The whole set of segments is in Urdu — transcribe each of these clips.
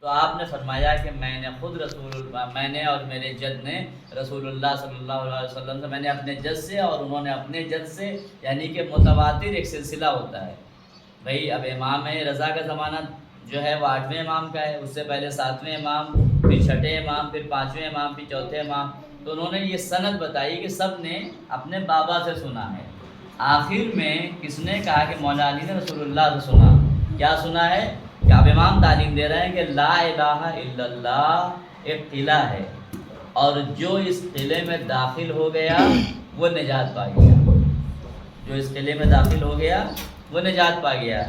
تو آپ نے فرمایا کہ میں نے اور میرے جد نے رسول اللہ صلی اللہ علیہ وسلم سے، میں نے اپنے جد سے اور انہوں نے اپنے جد سے، یعنی کہ متواتر ایک سلسلہ ہوتا ہے. بھئی اب امام رضا کا زمانہ جو ہے وہ 8ویں امام کا ہے، اس سے پہلے 7ویں امام، پھر 6ٹھے امام، پھر 5ویں امام، پھر 4تھے امام. تو انہوں نے یہ سند بتائی کہ سب نے اپنے بابا سے سنا ہے. آخر میں کس نے کہا کہ مولا علی نے رسول اللہ سے سنا. کیا سنا ہے؟ کہ اب امام تعلیم دے رہے ہیں کہ لا الہ الا اللہ ایک قلعہ ہے، اور جو اس قلعے میں داخل ہو گیا وہ نجات پا گیا. جو اس قلعے میں داخل ہو گیا وہ نجات پا گیا.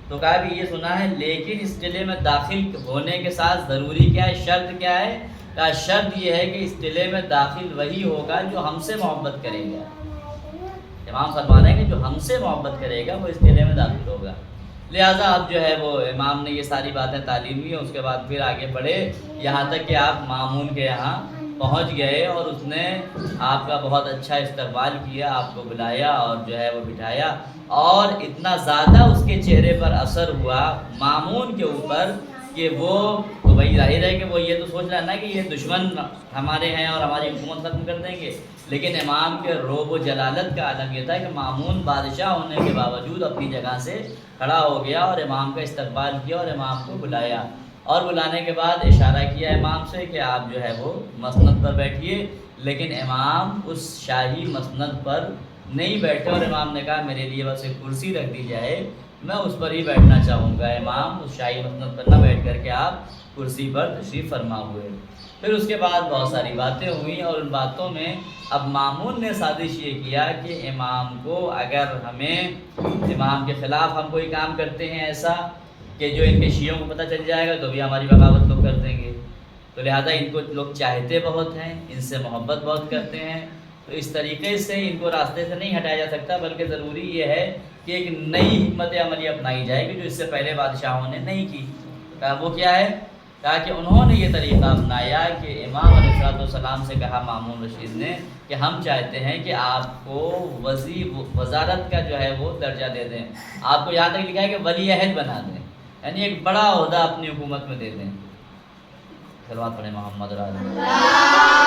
تو کہا کہ یہ سنا ہے، لیکن اس قلعے میں داخل ہونے کے ساتھ ضروری کیا ہے، شرط کیا ہے؟ کہا شرط یہ ہے کہ اس قلعے میں داخل وہی ہوگا جو ہم سے محبت کرے گا. امام فرما رہے ہیں کہ جو ہم سے محبت کرے گا وہ اس قلعے میں داخل ہوگا. لہٰذا اب جو ہے وہ امام نے یہ ساری باتیں تعلیم دی. اس کے بعد پھر آگے بڑھے یہاں تک کہ آپ مامون کے یہاں پہنچ گئے، اور اس نے آپ کا بہت اچھا استقبال کیا، آپ کو بلایا اور جو ہے وہ بٹھایا. اور اتنا زیادہ اس کے چہرے پر اثر ہوا مامون کے اوپر کہ وہ تو بھائی ظاہر ہے کہ وہ یہ تو سوچ رہا ہے نا کہ یہ دشمن ہمارے ہیں اور ہماری حکومت ختم کر دیں گے. لیکن امام کے رعب و جلالت کا عالم یہ تھا کہ مامون بادشاہ ہونے کے باوجود اپنی جگہ سے کھڑا ہو گیا اور امام کا استقبال کیا اور امام کو بلایا. اور بلانے کے بعد اشارہ کیا امام سے کہ آپ جو ہے وہ مسند پر بیٹھیے. لیکن امام اس شاہی مسند پر نہیں بیٹھے، اور امام نے کہا میرے لیے بس ایک کرسی رکھ دی جائے، میں اس پر ہی بیٹھنا چاہوں گا. امام اس شاہی مسند پر نہ بیٹھ کر کے آپ کرسی پر تشریف فرما ہوئے. پھر اس کے بعد بہت ساری باتیں ہوئیں، اور ان باتوں میں اب مامون نے سازش یہ کیا کہ امام کو، اگر ہمیں امام کے خلاف ہم کوئی کام کرتے ہیں ایسا کہ جو ان کے شیعوں کو پتہ چل جائے گا تو بھی ہماری بغاوت لوگ کر دیں گے. تو لہٰذا ان کو لوگ چاہتے بہت ہیں، ان سے محبت بہت کرتے ہیں. تو اس طریقے سے ان کو راستے سے نہیں ہٹایا جا سکتا، بلکہ ضروری یہ ہے کہ ایک نئی حکمت عملی اپنائی جائے گی جو اس سے پہلے بادشاہوں نے نہیں کی. کہا وہ کیا ہے؟ کہا کہ انہوں نے یہ طریقہ اپنایا کہ امام علیہ السلام سے کہا مامون رشید نے کہ ہم چاہتے ہیں کہ آپ کو وزارت کا جو ہے وہ درجہ دے دیں. آپ کو یہاں تک لکھا ہے کہ ولی عہد بنا دیں، یعنی ایک بڑا عہدہ اپنی حکومت میں دے دیں. صلوات پڑھیں محمد رسول اللہ.